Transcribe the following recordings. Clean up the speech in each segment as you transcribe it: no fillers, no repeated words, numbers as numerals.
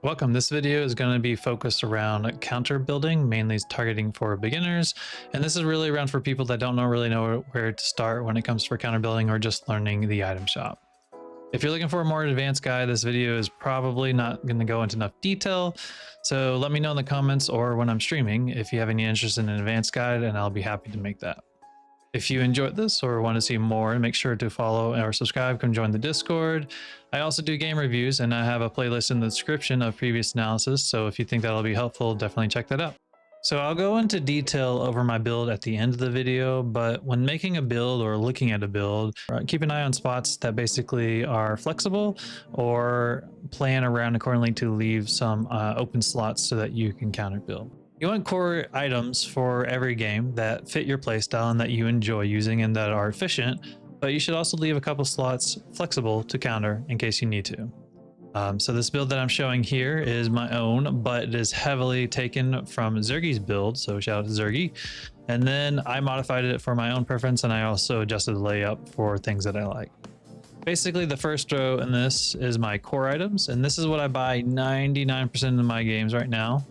Welcome. This video is going to be focused around counter building, mainly targeting for beginners. And this is really around for people that don't really know where to start when it comes for counter building or just learning the item shop. If you're looking for a more advanced guide, this video is probably not going to go into enough detail. So let me know in the comments or when I'm streaming if you have any interest in an advanced guide, and I'll be happy to make that. If you enjoyed this or want to see more, make sure to follow or subscribe. Come join the Discord. I also do game reviews, and I have a playlist in the description of previous analysis. So if you think that'll be helpful, definitely check that out. So I'll go into detail over my build at the end of the video, but when making a build or looking at a build, keep an eye on spots that basically are flexible or plan around accordingly to leave some open slots so that you can counter build. You want core items for every game that fit your playstyle and that you enjoy using and that are efficient, but you should also leave a couple slots flexible to counter in case you need to. So this build that I'm showing here is my own, but it is heavily taken from Zergy's build, so shout out to Zergy. And then I modified it for my own preference, and I also adjusted the layup for things that I like. Basically, the first row in this is my core items, and this is what I buy 99% of my games right now,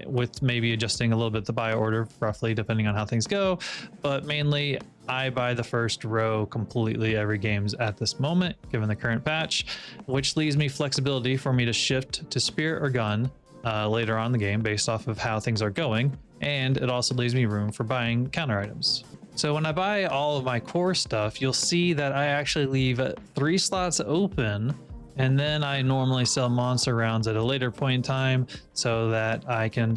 with maybe adjusting a little bit the buy order roughly depending on how things go, but mainly I buy the first row completely every games at this moment given the current patch, which leaves me flexibility for me to shift to spirit or gun later on in the game based off of how things are going, and it also leaves me room for buying counter items. So when I buy all of my core stuff, you'll see that I actually leave 3 slots open, and then I normally sell monster rounds at a later point in time so that I can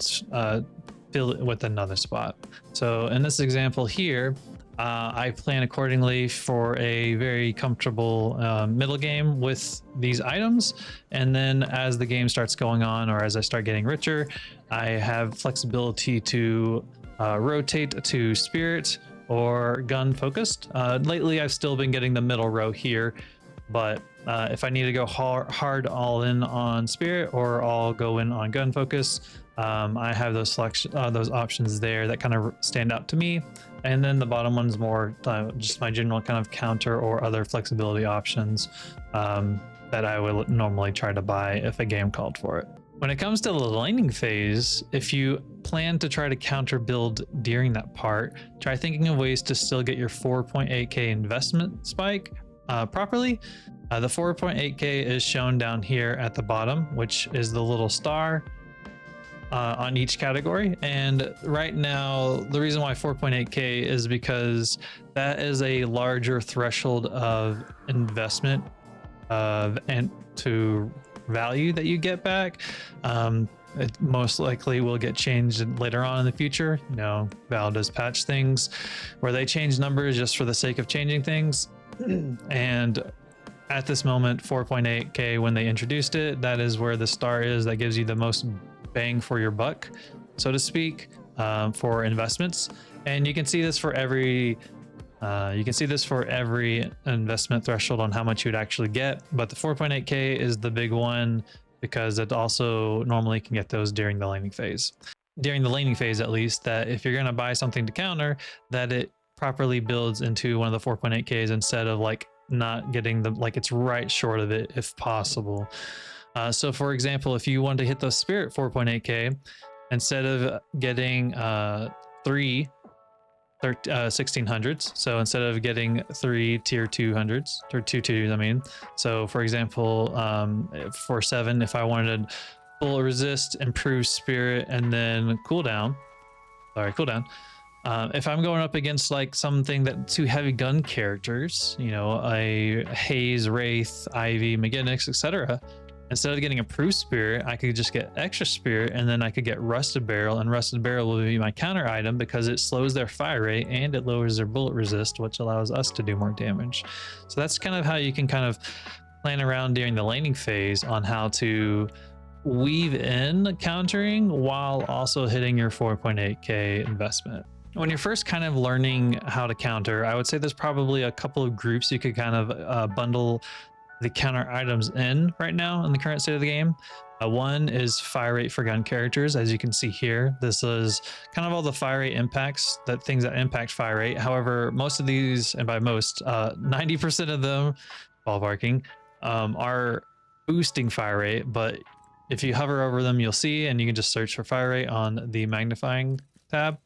fill it with another spot. So in this example here, I plan accordingly for a very comfortable middle game with these items, and then as the game starts going on or as I start getting richer, I have flexibility to rotate to spirit or gun focused. Lately I've still been getting the middle row here, but if I need to go hard all in on spirit or all go in on gun focus, I have those options there that kind of stand out to me. And then the bottom one's more just my general kind of counter or other flexibility options that I would normally try to buy if a game called for it. When it comes to the laning phase, if you plan to try to counter build during that part, try thinking of ways to still get your 4.8k investment spike properly. The 4.8k is shown down here at the bottom, which is the little star on each category. And right now, the reason why 4.8k is because that is a larger threshold of investment and to value that you get back. It most likely will get changed later on in the future. You know, Valve does patch things where they change numbers just for the sake of changing things. And at this moment, 4.8k, when they introduced it, that is where the star is that gives you the most bang for your buck, so to speak, for investments. And you can see this for every investment threshold on how much you'd actually get, but the 4.8k is the big one because it also normally can get those during the laning phase. During the laning phase, at least, that if you're going to buy something to counter, that it properly builds into one of the 4.8ks instead of like not getting the, like it's right short of it if possible. So for example, if you want to hit the spirit 4.8k, instead of getting 1600s, so instead of getting 3 tier 200s or 2 tiers, I mean, so for example, for 7, if I wanted bullet resist, improve spirit, and then cooldown, if I'm going up against like something that 2 heavy gun characters, you know, a Haze, Wraith, Ivy, McGinnis, etc., instead of getting improved spirit, I could just get extra spirit, and then I could get rusted barrel, and rusted barrel will be my counter item because it slows their fire rate and it lowers their bullet resist, which allows us to do more damage. So that's kind of how you can kind of plan around during the laning phase on how to weave in countering while also hitting your 4.8k investment. When you're first kind of learning how to counter, I would say there's probably a couple of groups you could kind of bundle the counter items in right now in the current state of the game. One is fire rate for gun characters. As you can see here, this is kind of all the fire rate impacts, things that impact fire rate. However, most of these, and by most, 90% of them, ballparking, are boosting fire rate, but If you hover over them, you'll see, and you can just search for fire rate on the magnifying tab.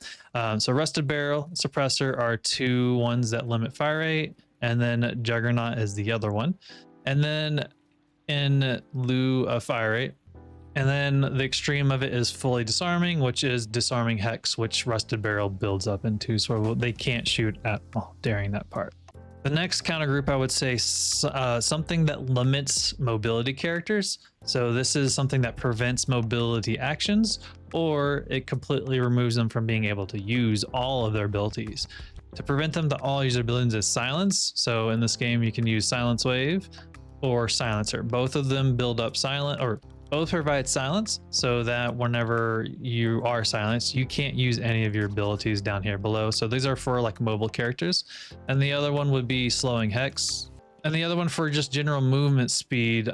So Rusted Barrel, Suppressor are two ones that limit fire rate, and then Juggernaut is the other one. And then in lieu of fire rate, and then the extreme of it is fully disarming, which is disarming hex, which Rusted Barrel builds up into, so they can't shoot at all during that part. The next counter group, I would say something that limits mobility characters. So this is something that prevents mobility actions, or it completely removes them from being able to use all of their abilities. To prevent them to all use their abilities is silence. So in this game, you can use Silence Wave or Silencer. Both of them build up silent, or both provide silence, so that whenever you are silenced, you can't use any of your abilities down here below. So these are for like mobile characters. And the other one would be Slowing Hex. And the other one for just general movement speed.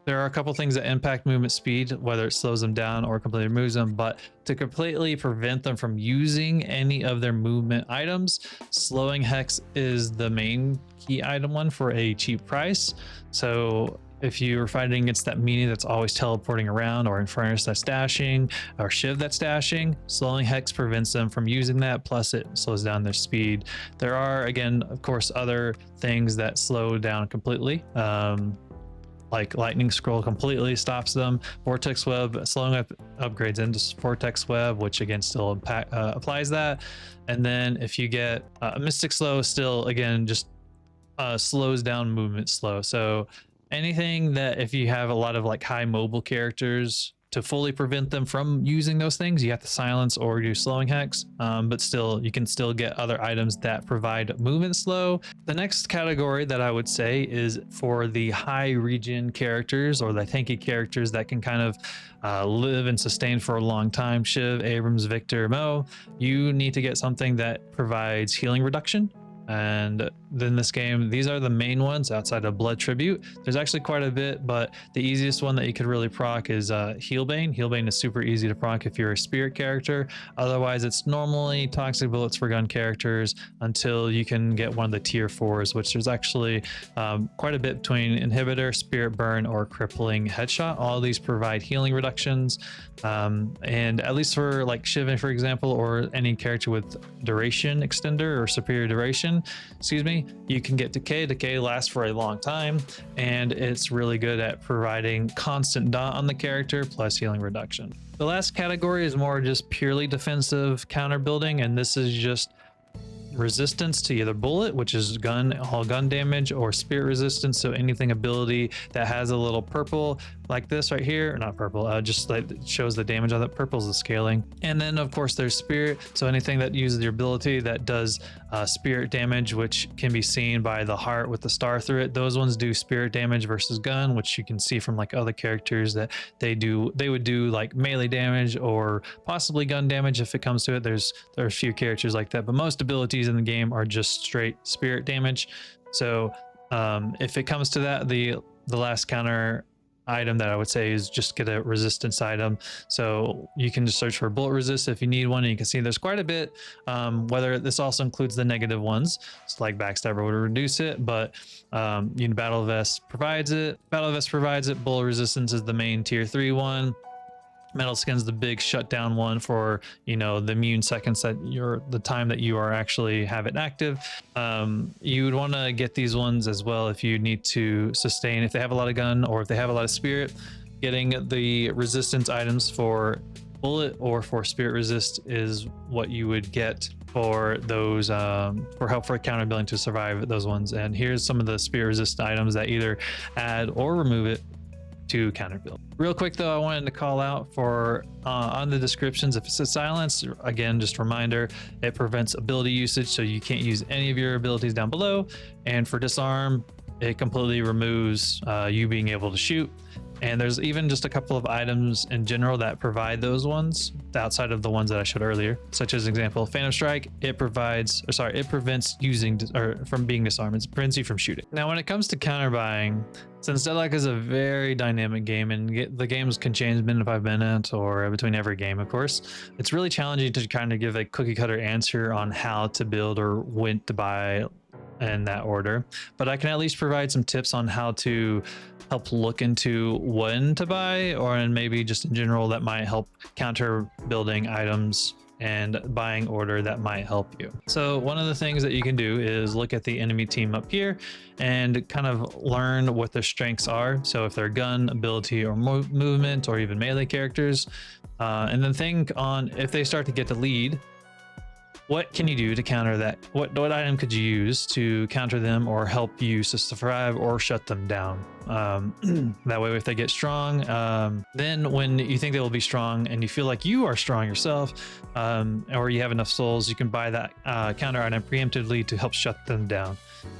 There are a couple things that impact movement speed, whether it slows them down or completely removes them, but to completely prevent them from using any of their movement items, Slowing Hex is the main key item one for a cheap price. So if you're fighting against that meanie that's always teleporting around, or Infernus that's dashing, or Shiv that's dashing, Slowing Hex prevents them from using that, plus it slows down their speed. There are, again, of course, other things that slow down completely. Like Lightning Scroll completely stops them. Vortex Web, slowing up upgrades into Vortex Web, which again still applies that. And then if you get Mystic Slow, still again just slows down movement slow. So anything that, if you have a lot of like high mobile characters, to fully prevent them from using those things, you have to silence or do Slowing Hex, but still you can still get other items that provide movement slow. The next category that I would say is for the high regen characters, or the tanky characters that can kind of live and sustain for a long time. Shiv, Abrams, Victor, Mo. You need to get something that provides healing reduction. And then this game, these are the main ones outside of Blood Tribute. There's actually quite a bit, but the easiest one that you could really proc is Healbane. Healbane is super easy to proc if you're a spirit character. Otherwise, it's normally Toxic Bullets for gun characters until you can get one of the tier 4s, which there's actually quite a bit between Inhibitor, Spirit Burn, or Crippling Headshot. All of these provide healing reductions. And at least for like Shivan, for example, or any character with duration extender or superior duration, excuse me, you can get Decay. Decay lasts for a long time, and it's really good at providing constant dot on the character plus healing reduction. The last category is more just purely defensive counter building, and this is just resistance to either bullet, which is all gun damage, or spirit resistance, so anything ability that has a little purple like this right here, or not purple, just like shows the damage on that. Purple is the scaling. And then of course there's spirit, so anything that uses your ability that does spirit damage, which can be seen by the heart with the star through it. Those ones do spirit damage versus gun, which you can see from like other characters that they would do like melee damage or possibly gun damage if it comes to it. There's a few characters like that, but most abilities in the game are just straight spirit damage. So if it comes to that, the last counter item that I would say is just get a resistance item. So you can just search for bullet resist if you need one, and you can see there's quite a bit. Whether this also includes the negative ones, so like Backstabber would reduce it, but Battle Vest provides it. Bullet resistance is the main tier 3 one. Metal Skin's the big shutdown one for, the immune seconds that the time that you are actually have it active. You would want to get these ones as well if you need to sustain, if they have a lot of gun or if they have a lot of spirit. Getting the resistance items for bullet or for spirit resist is what you would get for those, for help for counter building to survive those ones. And here's some of the spirit resist items that either add or remove it to counter build. Real quick though, I wanted to call out for on the descriptions, if it says silence, again, just a reminder, it prevents ability usage, so you can't use any of your abilities down below. And for disarm, it completely removes you being able to shoot. And there's even just a couple of items in general that provide those ones outside of the ones that I showed earlier, such as example, Phantom Strike. It prevents using from being disarmed. It prevents you from shooting. Now, when it comes to counter buying, since Deadlock is a very dynamic game and the games can change minute by minute or between every game, of course, it's really challenging to kind of give a cookie cutter answer on how to build or when to buy in that order, but I can at least provide some tips on how to help look into when to buy, or and maybe just in general that might help counter building items and buying order that might help you. So one of the things that you can do is look at the enemy team up here and kind of learn what their strengths are. So if they're gun, ability, or movement, or even melee characters, and then think on if they start to get the lead, what can you do to counter that? What item could you use to counter them or help you to survive or shut them down? That way, if they get strong, then when you think they will be strong and you feel like you are strong yourself, or you have enough souls, you can buy that counter item preemptively to help shut them down.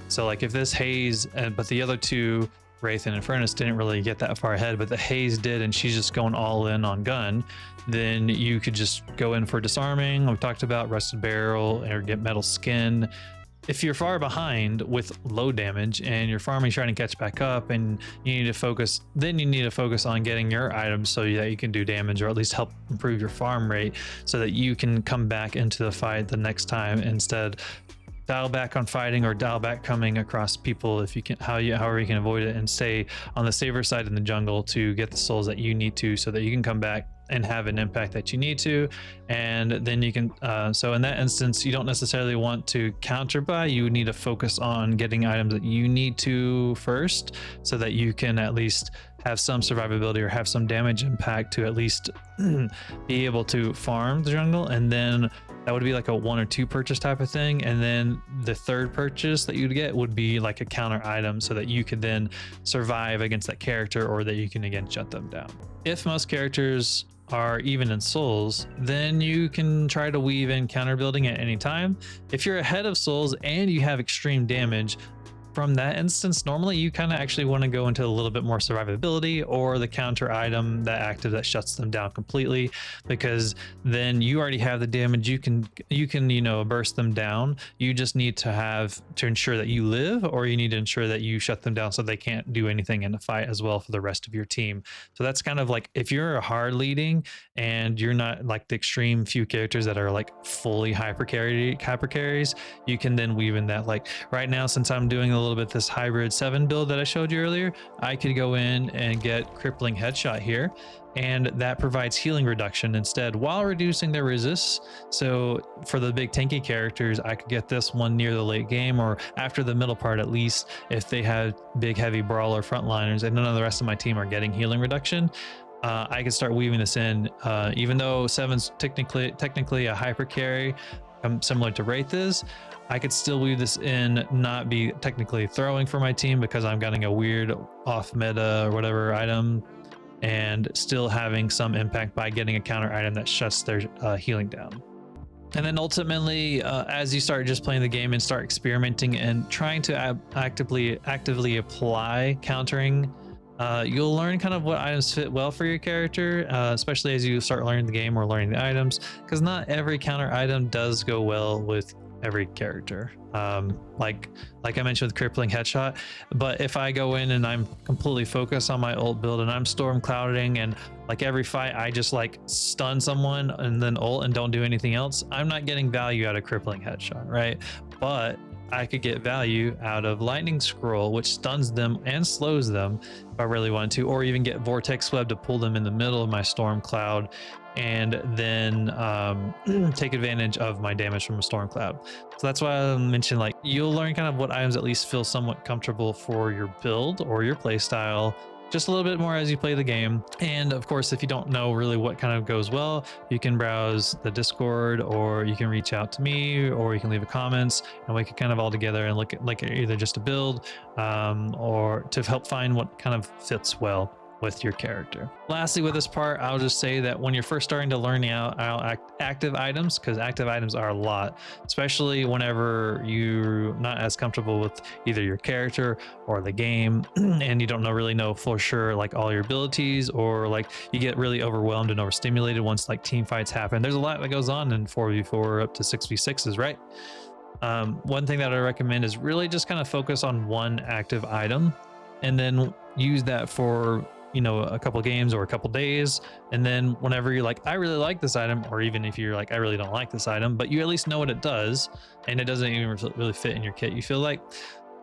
So like if this Haze, but the other two, Wraith and Infernus, didn't really get that far ahead, but the Haze did, and she's just going all in on gun, then you could just go in for disarming. We talked about rusted barrel or get metal skin. If you're far behind with low damage and you're farming, trying to catch back up, and you need to focus, then you need to focus on getting your items so that you can do damage, or at least help improve your farm rate so that you can come back into the fight the next time. Instead, dial back on fighting or dial back coming across people if you can, however you can avoid it, and stay on the safer side in the jungle to get the souls that you need to, so that you can come back and have an impact that you need to. And then you can so in that instance, you don't necessarily want to counter buy. You need to focus on getting items that you need to first, so that you can at least have some survivability or have some damage impact to at least be able to farm the jungle. And then that would be like a 1 or 2 purchase type of thing, and then the third purchase that you'd get would be like a counter item, so that you could then survive against that character, or that you can again shut them down. If most characters are even in souls, then you can try to weave in counter building at any time. If you're ahead of souls and you have extreme damage, from that instance, normally you kind of actually want to go into a little bit more survivability, or the counter item that active that shuts them down completely, because then you already have the damage. You can burst them down. You just need to ensure that you live, or you need to ensure that you shut them down so they can't do anything in the fight as well for the rest of your team. So that's kind of like, if you're a hard leading and you're not like the extreme few characters that are like fully hyper carries, you can then weave in that. Like right now, since I'm doing a little bit this hybrid 7 build that I showed you earlier, I could go in and get crippling headshot here, and that provides healing reduction instead while reducing their resists. So for the big tanky characters, I could get this one near the late game, or after the middle part at least, if they have big heavy brawler frontliners and none of the rest of my team are getting healing reduction. I can start weaving this in, even though 7's technically a hyper carry, similar to Wraith is. I could still weave this in, not be technically throwing for my team because I'm getting a weird off meta or whatever item, and still having some impact by getting a counter item that shuts their healing down. And then ultimately, as you start just playing the game and start experimenting and trying to actively apply countering, you'll learn kind of what items fit well for your character, especially as you start learning the game or learning the items, because not every counter item does go well with every character. Like I mentioned with crippling headshot, but if I go in and I'm completely focused on my ult build and I'm storm clouding, and like every fight I just like stun someone and then ult and don't do anything else, I'm not getting value out of crippling headshot, right? But I could get value out of lightning scroll, which stuns them and slows them if I really wanted to, or even get vortex web to pull them in the middle of my storm cloud, and then take advantage of my damage from a storm cloud. So that's why I mentioned, like, you'll learn kind of what items at least feel somewhat comfortable for your build or your play style, just a little bit more as you play the game. And of course, if you don't know really what kind of goes well, you can browse the Discord, or you can reach out to me, or you can leave a comments, and we can kind of all together and look at like either just a build or to help find what kind of fits well with your character. Lastly, with this part, I'll just say that when you're first starting to learn out active items, because active items are a lot, especially whenever you're not as comfortable with either your character or the game, and you don't really know for sure like all your abilities, or like you get really overwhelmed and overstimulated once like team fights happen. There's a lot that goes on in 4v4 up to 6v6s, right? One thing that I recommend is really just kind of focus on one active item, and then use that for you know, a couple games or a couple days. And then whenever you're like, I really like this item, or even if you're like, I really don't like this item, but you at least know what it does and it doesn't even really fit in your kit, you feel like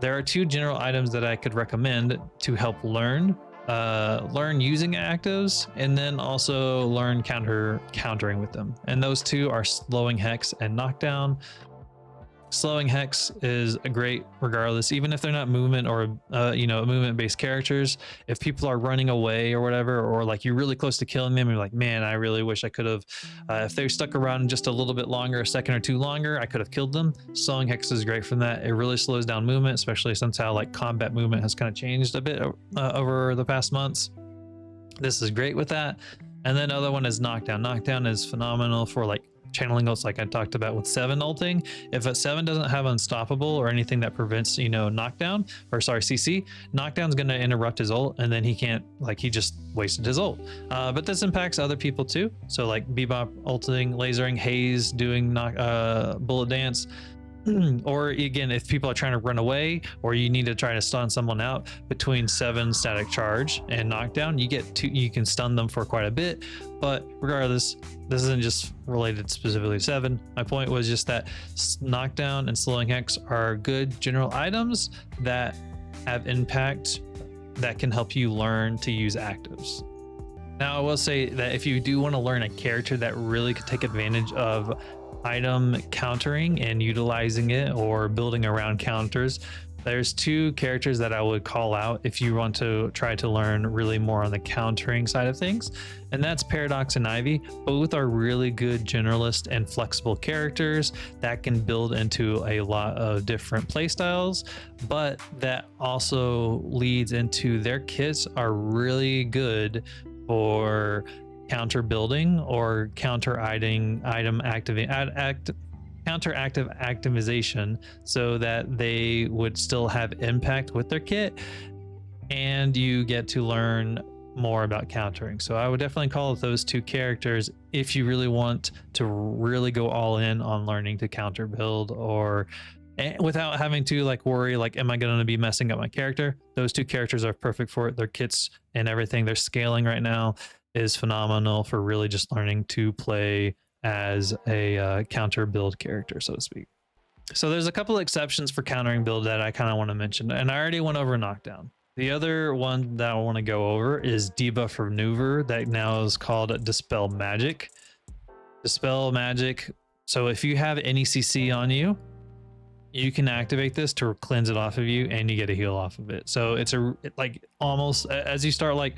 there are two general items that I could recommend to help learn using actives, and then also learn countering with them. And those two are slowing hex and knockdown. Slowing hex is a great regardless, even if they're not movement or you know, movement based characters. If people are running away or whatever, or like you're really close to killing them, you're like, man, I really wish I could have, if they stuck around just a little bit longer, a second or two longer, I could have killed them. Slowing hex is great from that. It really slows down movement, especially since how like combat movement has kind of changed a bit over the past months. This is great with that. And then other one is knockdown. Knockdown is phenomenal for like channeling ults, like I talked about with 7 ulting. If a 7 doesn't have unstoppable or anything that prevents, you know, knockdown, or sorry, CC, knockdown's going to interrupt his ult, and then he can't, like, he just wasted his ult. But this impacts other people too. So like Bebop ulting, lasering, Haze doing bullet dance. Or again, if people are trying to run away, or you need to try to stun someone out, between 7 static charge and knockdown, you can stun them for quite a bit. But regardless, this isn't just related specifically to 7. My point was just that knockdown and slowing hex are good general items that have impact that can help you learn to use actives. Now, I will say that if you do want to learn a character that really could take advantage of item countering and utilizing it, or building around counters, there's 2 characters that I would call out if you want to try to learn really more on the countering side of things, and that's Paradox and Ivy. Both are really good generalist and flexible characters that can build into a lot of different playstyles, but that also leads into their kits are really good for counter building or counter item counter active activization, so that they would still have impact with their kit, and you get to learn more about countering. So I would definitely call it those 2 characters if you really want to really go all in on learning to counter build, or without having to like worry like, am I going to be messing up my character? Those 2 characters are perfect for it. Their kits and everything they're scaling right now is phenomenal for really just learning to play as a counter build character, so to speak. So there's a couple exceptions for countering build that I kind of want to mention, and I already went over knockdown. The other one that I want to go over is debuff remover, that now is called Dispel Magic. Dispel Magic. So if you have any CC on you, you can activate this to cleanse it off of you, and you get a heal off of it. So it's like almost as you start like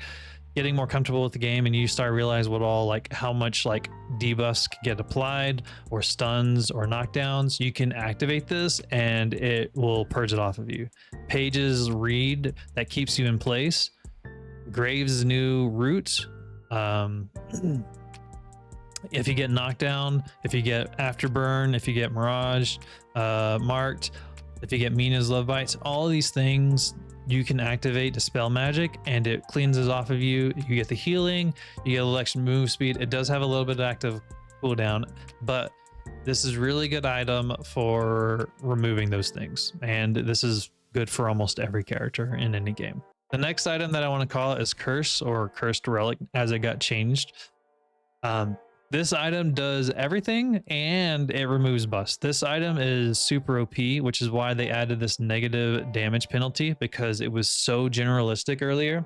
getting more comfortable with the game, and you start realize what all like how much like debuffs can get applied, or stuns or knockdowns, you can activate this and it will purge it off of you. Page's Read, that keeps you in place. Graves' new root, if you get knockdown, if you get afterburn, if you get mirage marked, if you get Mina's love bites, all these things you can activate Dispel Magic, and it cleanses off of you. You get the healing, you get a little extra move speed. It does have a little bit of active cooldown, but this is really good item for removing those things, and this is good for almost every character in any game. The next item that I want to call is Curse, or Cursed Relic, as it got changed. This item does everything, and it removes buffs. This item is super OP, which is why they added this negative damage penalty, because it was so generalistic earlier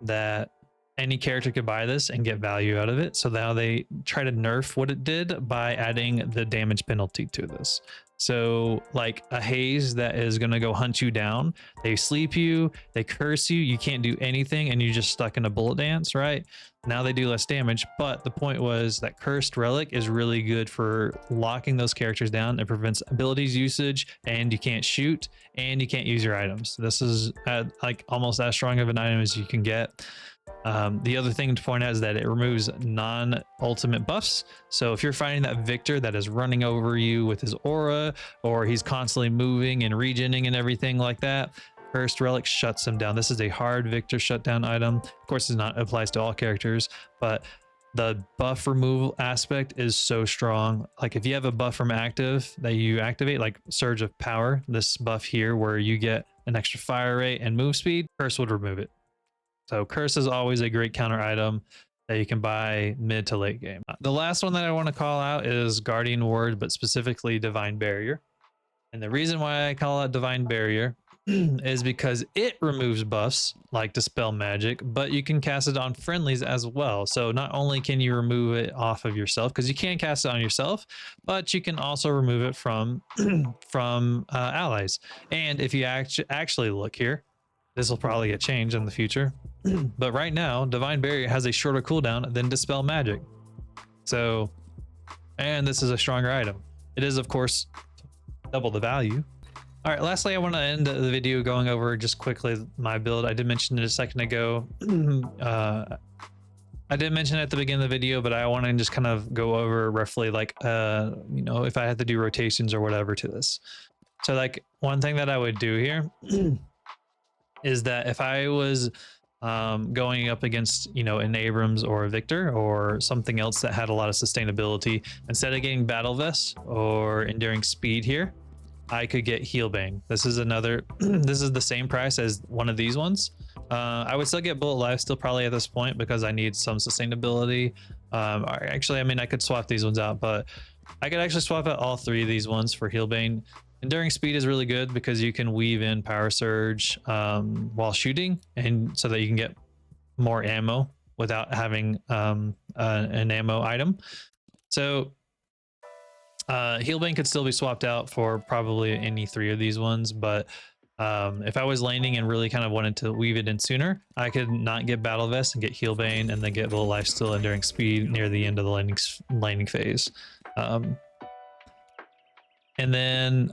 that any character could buy this and get value out of it. So now they try to nerf what it did by adding the damage penalty to this. So like a Haze that is going to go hunt you down, they sleep you, they curse you, you can't do anything, and you're just stuck in a bullet dance, right? Now they do less damage, but the point was that Cursed Relic is really good for locking those characters down. It prevents abilities usage, and you can't shoot, and you can't use your items. This is like almost as strong of an item as you can get. The other thing to point out is that it removes non-ultimate buffs. So if you're fighting that Victor that is running over you with his aura, or he's constantly moving and regening and everything like that, Cursed Relic shuts him down. This is a hard Victor shutdown item. Of course, it applies to all characters, but the buff removal aspect is so strong. Like if you have a buff from active that you activate, like Surge of Power, this buff here where you get an extra fire rate and move speed, Curse would remove it. So curse is always a great counter item that you can buy mid to late game. The last one that I want to call out is Guardian Ward, but specifically Divine Barrier. And the reason why I call it Divine Barrier is because it removes buffs like Dispel Magic, but you can cast it on friendlies as well. So not only can you remove it off of yourself, because you can cast it on yourself, but you can also remove it from allies. And if you actually look here, this will probably get changed in the future. But right now, Divine Barrier has a shorter cooldown than Dispel Magic. So, and this is a stronger item. It is, of course, double the value. All right, lastly, I want to end the video going over just quickly my build. I did mention it a second ago. I did mention it at the beginning of the video, but I want to just kind of go over roughly like, you know, if I had to do rotations or whatever to this. So like one thing that I would do here is that if I was going up against, you know, an Abrams or a Victor or something else that had a lot of sustainability, instead of getting Battle Vest or Enduring Speed here, I could get Healbane. This is another, this is the same price as one of these ones. I would still get Bullet Life still probably at this point because I need some sustainability. Actually, I mean, I could swap these ones out, but I could actually swap out all three of these ones for Healbane. Enduring Speed is really good because you can weave in Power Surge while shooting, and so that you can get more ammo without having an ammo item. So Healbane could still be swapped out for probably any three of these ones, but if I was laning and really kind of wanted to weave it in sooner, I could not get Battle Vest and get Healbane and then get Bullet Life Steal Enduring Speed near the end of the laning phase. And then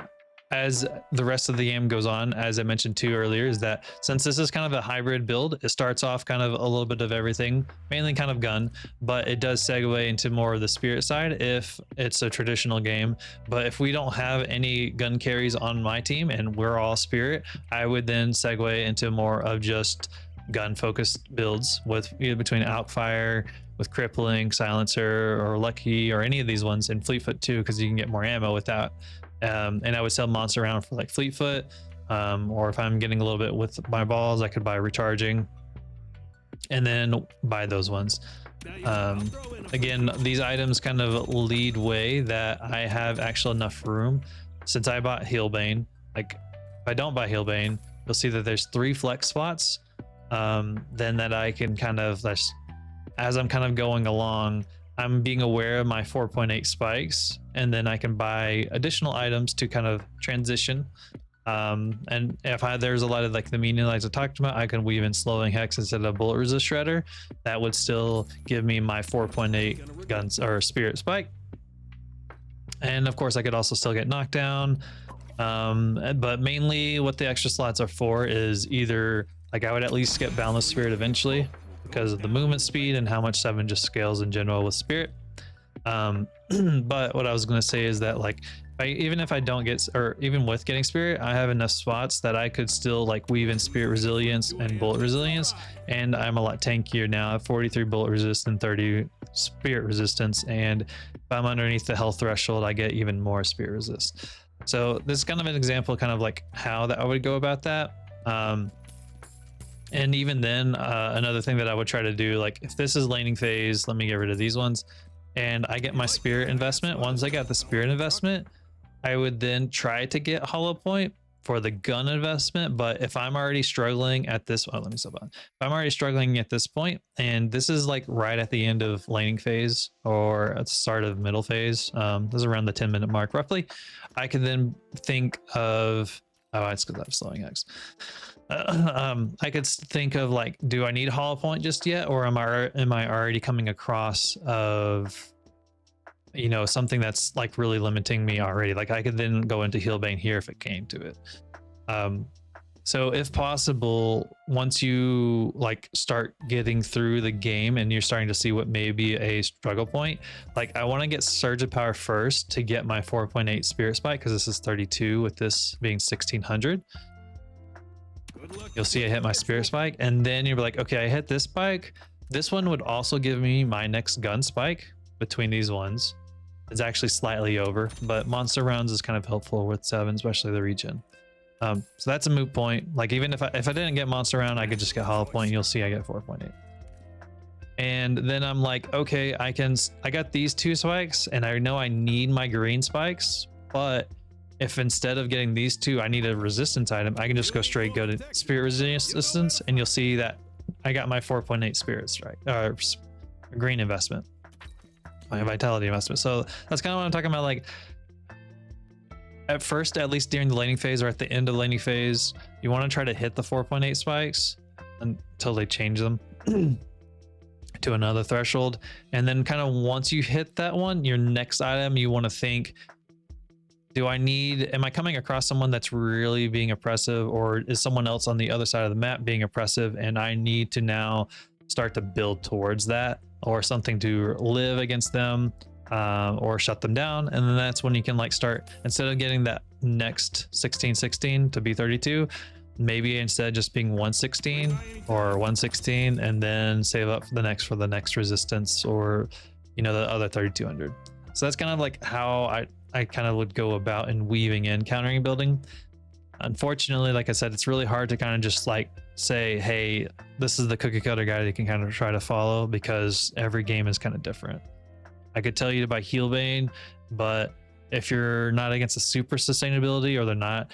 as the rest of the game goes on, as I mentioned too earlier, is that since this is kind of a hybrid build, it starts off kind of a little bit of everything, mainly kind of gun, but it does segue into more of the spirit side if it's a traditional game. But if we don't have any gun carries on my team and we're all spirit, I would then segue into more of just gun focused builds with either between Outfire, with Crippling, Silencer, or Lucky, or any of these ones, and Fleetfoot too, because you can get more ammo with that. And I would sell monster around for like Fleetfoot, or if I'm getting a little bit with my balls, I could buy Recharging and then buy those ones. Again, these items kind of lead way that I have actually enough room. Since I bought Healbane, like if I don't buy Healbane, you'll see that there's 3 flex spots, then that I can kind of, as I'm kind of going along, I'm being aware of my 4.8 spikes, and then I can buy additional items to kind of transition. And if there's a lot of like the minion lights I talked about, I can weave in Slowing Hex instead of Bullet Resist Shredder. That would still give me my 4.8 guns or Spirit Spike. And of course I could also still get Knockdown. But mainly what the extra slots are for is either like I would at least get Boundless Spirit eventually, because of the movement speed and how much 7 just scales in general with Spirit. But what I was going to say is that like even if I don't get, or even with getting Spirit, I have enough spots that I could still like weave in Spirit Resilience and Bullet Resilience, and I'm a lot tankier now. I have 43 Bullet Resist and 30 Spirit Resistance, and if I'm underneath the health threshold, I get even more Spirit Resist. So this is kind of an example kind of like how that I would go about that. And even then, another thing that I would try to do, like if this is laning phase, let me get rid of these ones, and I get my Spirit investment. Once I got the Spirit investment, I would then try to get Hollow Point for the gun investment. But if I'm already struggling at this, oh, let me stop on. If I'm already struggling at this point, and this is like right at the end of laning phase or at the start of middle phase, this is around the 10-minute mark roughly, I can then think of, oh, it's because I'm slowing X. I could think of like, do I need Hollow Point just yet, or am I already coming across of, you know, something that's like really limiting me already? Like I could then go into Healbane here if it came to it. So if possible, once you like start getting through the game and you're starting to see what may be a struggle point, like I want to get Surge of Power first to get my 4.8 Spirit Spike, because this is 32 with this being 1600. You'll see I hit my Spirit Spike, and then you're like, okay, I hit this spike. This one would also give me my next gun spike between these ones. It's actually slightly over, but monster rounds is kind of helpful with 7, especially the regen. So that's a moot point. Like even if I didn't get monster round, I could just get hollow point. You'll see I get 4.8. And then I'm like, okay, I got these 2 spikes and I know I need my green spikes, but if instead of getting these 2, I need a resistance item, I can just go to spirit resistance, and you'll see that I got my 4.8 spirit strike, green investment, my vitality investment. So that's kind of what I'm talking about. Like at first, at least during the laning phase or at the end of the laning phase, you want to try to hit the 4.8 spikes until they change them to another threshold. And then kind of once you hit that one, your next item, you want to think, am I coming across someone that's really being oppressive, or is someone else on the other side of the map being oppressive, and I need to now start to build towards that, or something to live against them, or shut them down. And then that's when you can like start, instead of getting that next 16/16 to be 32, maybe instead just being 116 or 116, and then save up for the next resistance, or the other 3200. So that's kind of like how I kind of would go about in weaving in countering building. Unfortunately, like I said, it's really hard to kind of just like say, hey, this is the cookie cutter guide you can kind of try to follow, because every game is kind of different. I could tell you to buy Healbane, but if you're not against a super sustainability, or they're not,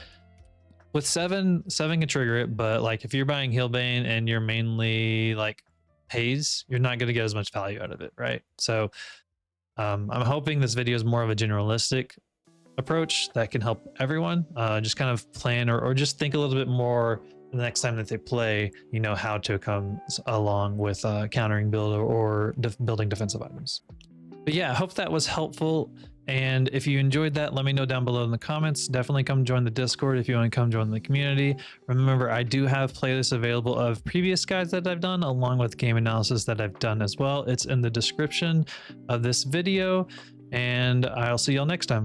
with 7 can trigger it, but like if you're buying Healbane and you're mainly like haze, you're not going to get as much value out of it, right? So I'm hoping this video is more of a generalistic approach that can help everyone just kind of plan or just think a little bit more the next time that they play, how to come along with countering build or building defensive items. But yeah, I hope that was helpful. And if you enjoyed that, let me know down below in the comments. Definitely come join the Discord if you want to come join the community. Remember, I do have playlists available of previous guides that I've done, along with game analysis that I've done as well. It's in the description of this video, and I'll see y'all next time.